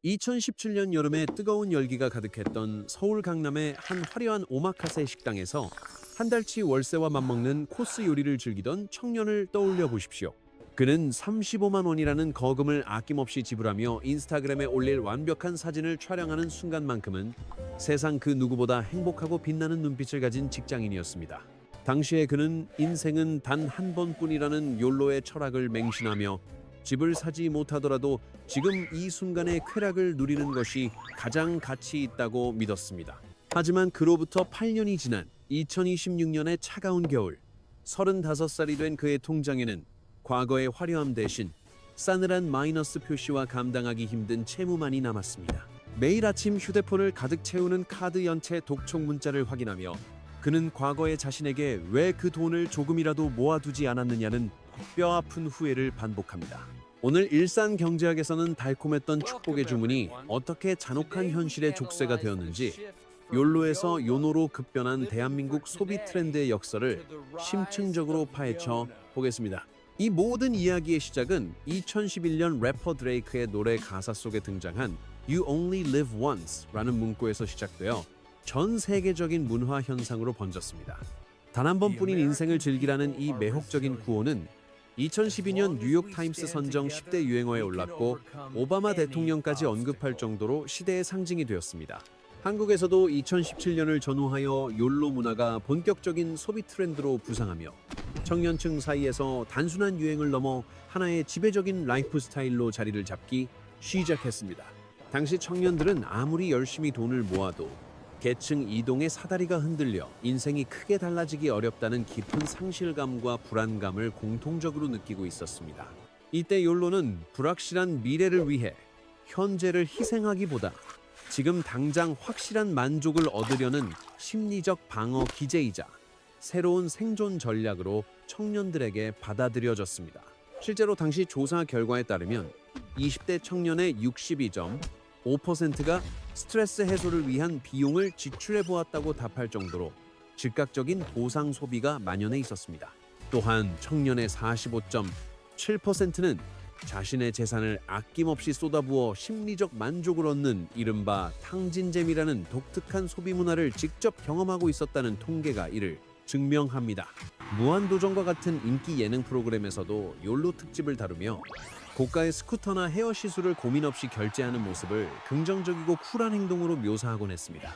2017년 여름에 뜨거운 열기가 가득했던 서울 강남의 한 화려한 오마카세 식당에서 한 달치 월세와 맞먹는 코스 요리를 즐기던 청년을 떠올려 보십시오. 그는 35만 원이라는 거금을 아낌없이 지불하며 인스타그램에 올릴 완벽한 사진을 촬영하는 순간만큼은 세상 그 누구보다 행복하고 빛나는 눈빛을 가진 직장인이었습니다. 당시에 그는 인생은 단 한 번뿐이라는 욜로의 철학을 맹신하며 집을 사지 못하더라도 지금 이 순간의 쾌락을 누리는 것이 가장 가치 있다고 믿었습니다. 하지만 그로부터 8년이 지난 2026년의 차가운 겨울, 35살이 된 그의 통장에는 과거의 화려함 대신 싸늘한 마이너스 표시와 감당하기 힘든 채무만이 남았습니다. 매일 아침 휴대폰을 가득 채우는 카드 연체 독촉 문자를 확인하며 그는 과거의 자신에게 왜 그 돈을 조금이라도 모아두지 않았느냐는 뼈아픈 후회를 반복합니다. 오늘 일산 경제학에서는 달콤했던 축복의 주문이 어떻게 잔혹한 현실의 족쇄가 되었는지, 욜로에서 요노로 급변한 대한민국 소비 트렌드의 역사를 심층적으로 파헤쳐 보겠습니다. 이 모든 이야기의 시작은 2011년 래퍼 드레이크의 노래 가사 속에 등장한 You Only Live Once라는 문구에서 시작되어 전 세계적인 문화 현상으로 번졌습니다. 단 한 번뿐인 인생을 즐기라는 이 매혹적인 구호는 2012년 뉴욕타임스 선정 10대 유행어에 올랐고 오바마 대통령까지 언급할 정도로 시대의 상징이 되었습니다. 한국에서도 2017년을 전후하여 욜로 문화가 본격적인 소비 트렌드로 부상하며 청년층 사이에서 단순한 유행을 넘어 하나의 지배적인 라이프 스타일로 자리를 잡기 시작했습니다. 당시 청년들은 아무리 열심히 돈을 모아도 계층 이동의 사다리가 흔들려 인생이 크게 달라지기 어렵다는 깊은 상실감과 불안감을 공통적으로 느끼고 있었습니다. 이때 욜로는 불확실한 미래를 위해 현재를 희생하기보다 지금 당장 확실한 만족을 얻으려는 심리적 방어 기제이자 새로운 생존 전략으로 청년들에게 받아들여졌습니다. 실제로 당시 조사 결과에 따르면 20대 청년의 62.5%가 스트레스 해소를 위한 비용을 지출해 보았다고 답할 정도로 즉각적인 보상 소비가 만연해 있었습니다. 또한 청년의 45.7%는 자신의 재산을 아낌없이 쏟아부어 심리적 만족을 얻는 이른바 탕진잼이라는 독특한 소비 문화를 직접 경험하고 있었다는 통계가 이를 증명합니다. 무한도전과 같은 인기 예능 프로그램에서도 욜로 특집을 다루며 고가의 스쿠터나 헤어 시술을 고민 없이 결제하는 모습을 긍정적이고 쿨한 행동으로 묘사하곤 했습니다.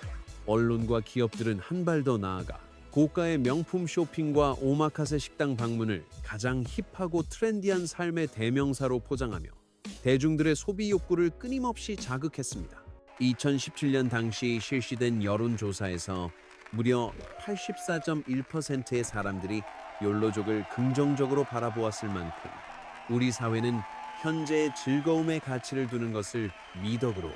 언론과 기업들은 한 발 더 나아가 고가의 명품 쇼핑과 오마카세 식당 방문을 가장 힙하고 트렌디한 삶의 대명사로 포장하며 대중들의 소비 욕구를 끊임없이 자극했습니다. 2017년 당시 실시된 여론조사에서 무려 84.1%의 사람들이 욜로족을 긍정적으로 바라보았을 만큼 우리 사회는 현재의 즐거움의 가치를 두는 것을 미덕으로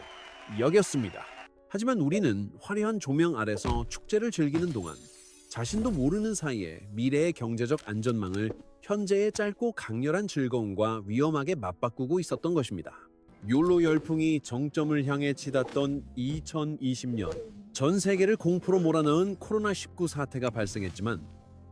여겼습니다. 하지만 우리는 화려한 조명 아래서 축제를 즐기는 동안 자신도 모르는 사이에 미래의 경제적 안전망을 현재의 짧고 강렬한 즐거움과 위험하게 맞바꾸고 있었던 것입니다. 욜로 열풍이 정점을 향해 치닫던 2020년, 전 세계를 공포로 몰아넣은 코로나19 사태가 발생했지만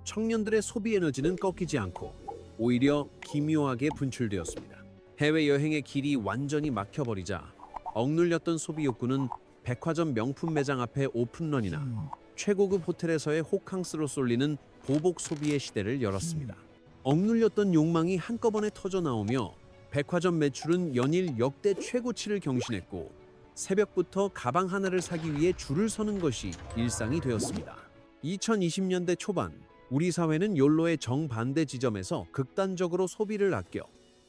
청년들의 소비 에너지는 꺾이지 않고 오히려 기묘하게 분출되었습니다. 해외여행의 길이 완전히 막혀버리자 억눌렸던 소비 욕구는 백화점 명품 매장 앞에 오픈런이나 최고급 호텔에서의 호캉스로 쏠리는 보복 소비의 시대를 열었습니다. 억눌렸던 욕망이 한꺼번에 터져나오며 백화점 매출은 연일 역대 최고치를 경신했고 새벽부터 가방 하나를 사기 위해 줄을 서는 것이 일상이 되었습니다. 2020년대 초반 우리 사회는 욜로의 정반대 지점에서 극단적으로 소비를 아껴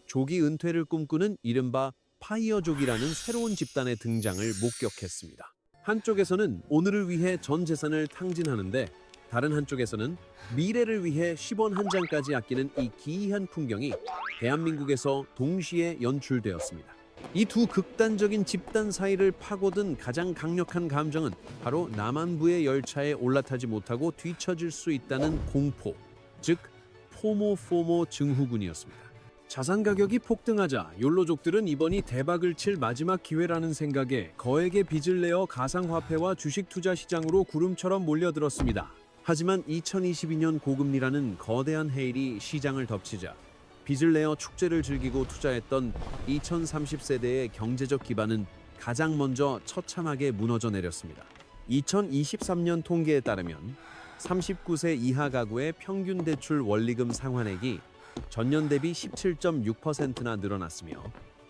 조기 은퇴를 꿈꾸는 이른바 파이어족이라는 새로운 집단의 등장을 목격했습니다. 한쪽에서는 오늘을 위해 전 재산을 탕진하는데 다른 한쪽에서는 미래를 위해 10원 한 장까지 아끼는 이 기이한 풍경이 대한민국에서 동시에 연출되었습니다. 이 두 극단적인 집단 사이를 파고든 가장 강력한 감정은 바로 남한부의 열차에 올라타지 못하고 뒤처질 수 있다는 공포, 즉 포모 증후군이었습니다. 자산 가격이 폭등하자 욜로족들은 이번이 대박을 칠 마지막 기회라는 생각에 거액의 빚을 내어 가상화폐와 주식 투자 시장으로 구름처럼 몰려들었습니다. 하지만 2022년 고금리라는 거대한 해일이 시장을 덮치자 빚을 내어 축제를 즐기고 투자했던 2030세대의 경제적 기반은 가장 먼저 처참하게 무너져 내렸습니다. 2023년 통계에 따르면 39세 이하 가구의 평균 대출 원리금 상환액이 전년 대비 17.6%나 늘어났으며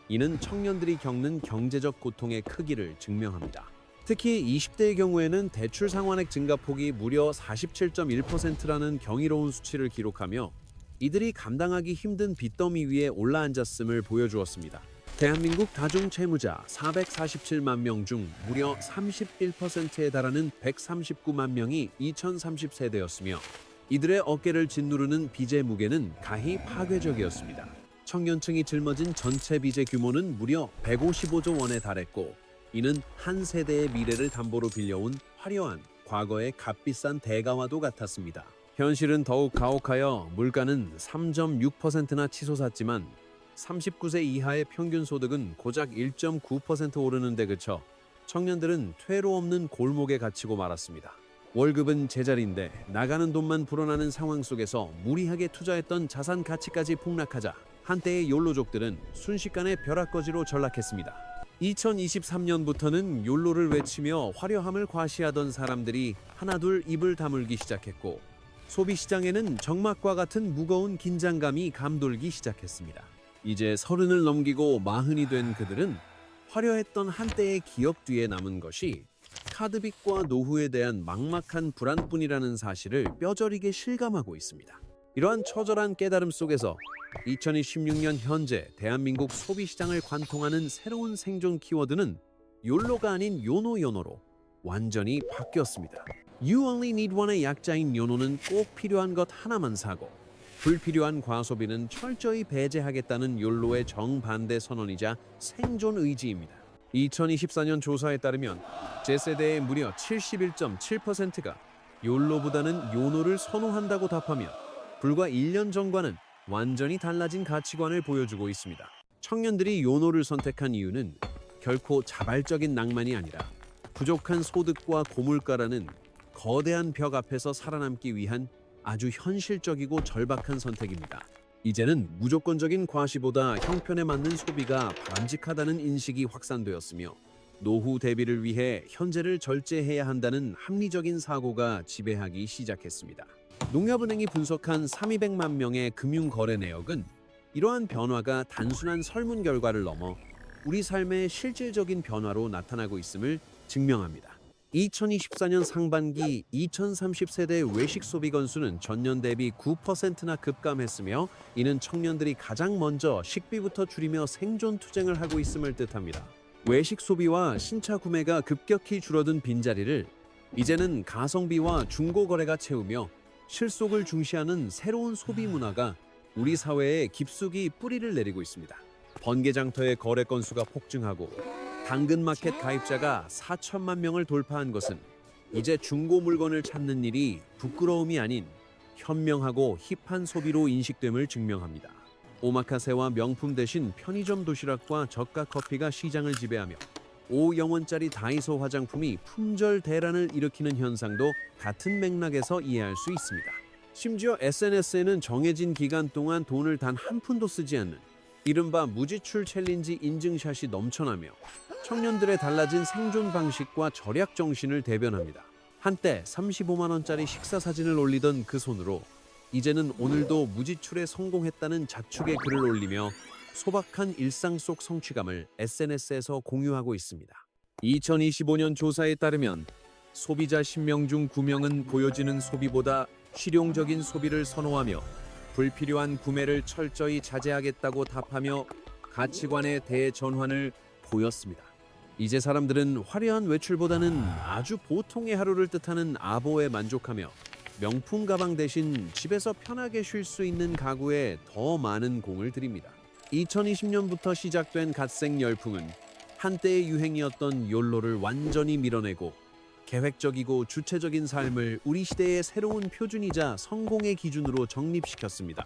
이는 청년들이 겪는 경제적 고통의 크기를 증명합니다. 특히 20대의 경우에는 대출 상환액 증가폭이 무려 47.1%라는 경이로운 수치를 기록하며 이들이 감당하기 힘든 빚더미 위에 올라앉았음을 보여주었습니다. 대한민국 다중 채무자 447만 명 중 무려 31%에 달하는 139만 명이 2030세대였으며 이들의 어깨를 짓누르는 빚의 무게는 가히 파괴적이었습니다. 청년층이 짊어진 전체 빚의 규모는 무려 155조 원에 달했고 이는 한 세대의 미래를 담보로 빌려온 화려한 과거의 값비싼 대가와도 같았습니다. 현실은 더욱 가혹하여 물가는 3.6%나 치솟았지만 39세 이하의 평균 소득은 고작 1.9% 오르는 데 그쳐 청년들은 퇴로 없는 골목에 갇히고 말았습니다. 월급은 제자리인데 나가는 돈만 불어나는 상황 속에서 무리하게 투자했던 자산 가치까지 폭락하자 한때의 욜로족들은 순식간에 벼락거지로 전락했습니다. 2023년부터는 욜로를 외치며 화려함을 과시하던 사람들이 하나둘 입을 다물기 시작했고 소비시장에는 적막과 같은 무거운 긴장감이 감돌기 시작했습니다. 이제 30을 넘기고 40이 된 그들은 화려했던 한때의 기억 뒤에 남은 것이 카드빚과 노후에 대한 막막한 불안뿐이라는 사실을 뼈저리게 실감하고 있습니다. 이러한 처절한 깨달음 속에서 2026년 현재 대한민국 소비시장을 관통하는 새로운 생존 키워드는 욜로가 아닌 요노요노로 완전히 바뀌었습니다. You only need one의 약자인 요노는 꼭 필요한 것 하나만 사고 불필요한 과소비는 철저히 배제하겠다는 욜로의 정반대 선언이자 생존 의지입니다. 2024년 조사에 따르면 Z세대의 무려 71.7%가 욜로보다는 요노를 선호한다고 답하며 불과 1년 전과는 완전히 달라진 가치관을 보여주고 있습니다. 청년들이 요노를 선택한 이유는 결코 자발적인 낭만이 아니라 부족한 소득과 고물가라는 거대한 벽 앞에서 살아남기 위한 아주 현실적이고 절박한 선택입니다. 이제는 무조건적인 과시보다 형편에 맞는 소비가 바람직하다는 인식이 확산되었으며 노후 대비를 위해 현재를 절제해야 한다는 합리적인 사고가 지배하기 시작했습니다. 농협은행이 분석한 3,200만 명의 금융거래 내역은 이러한 변화가 단순한 설문 결과를 넘어 우리 삶의 실질적인 변화로 나타나고 있음을 증명합니다. 2024년 상반기 2030세대 외식 소비 건수는 전년 대비 9%나 급감했으며 이는 청년들이 가장 먼저 식비부터 줄이며 생존 투쟁을 하고 있음을 뜻합니다. 외식 소비와 신차 구매가 급격히 줄어든 빈자리를 이제는 가성비와 중고 거래가 채우며 실속을 중시하는 새로운 소비 문화가 우리 사회에 깊숙이 뿌리를 내리고 있습니다. 번개장터의 거래 건수가 폭증하고 당근마켓 가입자가 4천만 명을 돌파한 것은 이제 중고 물건을 찾는 일이 부끄러움이 아닌 현명하고 힙한 소비로 인식됨을 증명합니다. 오마카세와 명품 대신 편의점 도시락과 저가 커피가 시장을 지배하며 5영원짜리 다이소 화장품이 품절 대란을 일으키는 현상도 같은 맥락에서 이해할 수 있습니다. 심지어 SNS에는 정해진 기간 동안 돈을 단 한 푼도 쓰지 않는 이른바 무지출 챌린지 인증샷이 넘쳐나며 청년들의 달라진 생존 방식과 절약 정신을 대변합니다. 한때 35만 원짜리 식사 사진을 올리던 그 손으로 이제는 오늘도 무지출에 성공했다는 자축의 글을 올리며 소박한 일상 속 성취감을 SNS에서 공유하고 있습니다. 2025년 조사에 따르면 소비자 10명 중 9명은 보여지는 소비보다 실용적인 소비를 선호하며 불필요한 구매를 철저히 자제하겠다고 답하며 가치관의 대전환을 보였습니다. 이제 사람들은 화려한 외출보다는 아주 보통의 하루를 뜻하는 아보에 만족하며 명품 가방 대신 집에서 편하게 쉴 수 있는 가구에 더 많은 공을 들입니다. 2020년부터 시작된 갓생 열풍은 한때의 유행이었던 욜로를 완전히 밀어내고 계획적이고 주체적인 삶을 우리 시대의 새로운 표준이자 성공의 기준으로 정립시켰습니다.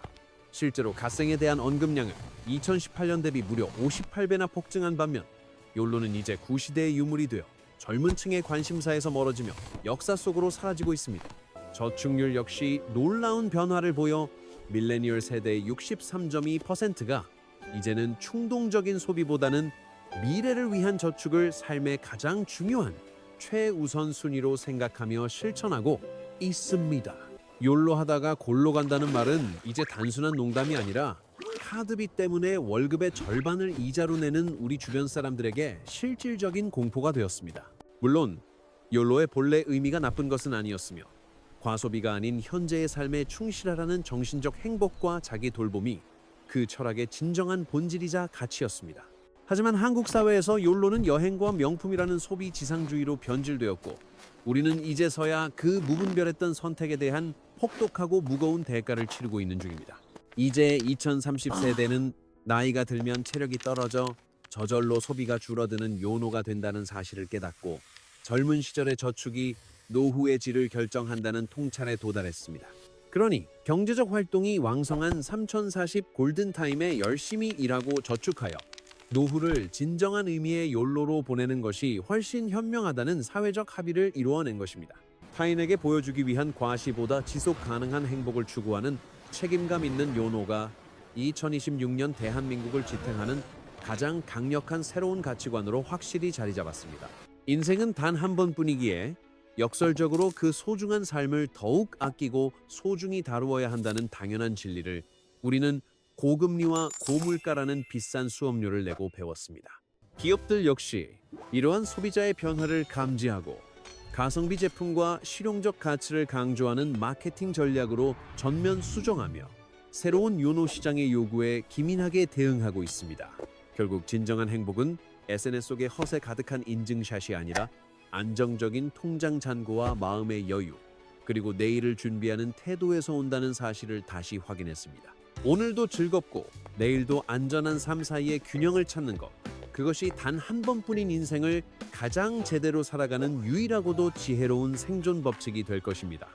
실제로 갓생에 대한 언급량은 2018년 대비 무려 58배나 폭증한 반면 욜로는 이제 구시대의 유물이 되어 젊은 층의 관심사에서 멀어지며 역사 속으로 사라지고 있습니다. 저축률 역시 놀라운 변화를 보여 밀레니얼 세대의 63.2%가 이제는 충동적인 소비보다는 미래를 위한 저축을 삶의 가장 중요한 최우선 순위로 생각하며 실천하고 있습니다. 욜로 하다가 골로 간다는 말은 이제 단순한 농담이 아니라 카드비 때문에 월급의 절반을 이자로 내는 우리 주변 사람들에게 실질적인 공포가 되었습니다. 물론 욜로의 본래 의미가 나쁜 것은 아니었으며 과소비가 아닌 현재의 삶에 충실하라는 정신적 행복과 자기 돌봄이 그 철학의 진정한 본질이자 가치였습니다. 하지만 한국 사회에서 욜로는 여행과 명품이라는 소비 지상주의로 변질되었고 우리는 이제서야 그 무분별했던 선택에 대한 혹독하고 무거운 대가를 치르고 있는 중입니다. 이제 2030 세대는 나이가 들면 체력이 떨어져 저절로 소비가 줄어드는 요노가 된다는 사실을 깨닫고 젊은 시절의 저축이 노후의 질을 결정한다는 통찰에 도달했습니다. 그러니 경제적 활동이 왕성한 3040 골든타임에 열심히 일하고 저축하여 노후를 진정한 의미의 욜로로 보내는 것이 훨씬 현명하다는 사회적 합의를 이루어낸 것입니다. 타인에게 보여주기 위한 과시보다 지속 가능한 행복을 추구하는 책임감 있는 요노가 2026년 대한민국을 지탱하는 가장 강력한 새로운 가치관으로 확실히 자리 잡았습니다. 인생은 단 한 번뿐이기에 역설적으로 그 소중한 삶을 더욱 아끼고 소중히 다루어야 한다는 당연한 진리를 우리는 고금리와 고물가라는 비싼 수업료를 내고 배웠습니다. 기업들 역시 이러한 소비자의 변화를 감지하고 가성비 제품과 실용적 가치를 강조하는 마케팅 전략으로 전면 수정하며 새로운 요노 시장의 요구에 기민하게 대응하고 있습니다. 결국 진정한 행복은 SNS 속의 허세 가득한 인증샷이 아니라 안정적인 통장 잔고와 마음의 여유, 그리고 내일을 준비하는 태도에서 온다는 사실을 다시 확인했습니다. 오늘도 즐겁고 내일도 안전한 삶 사이의 균형을 찾는 것, 그것이 단 한 번뿐인 인생을 가장 제대로 살아가는 유일하고도 지혜로운 생존 법칙이 될 것입니다.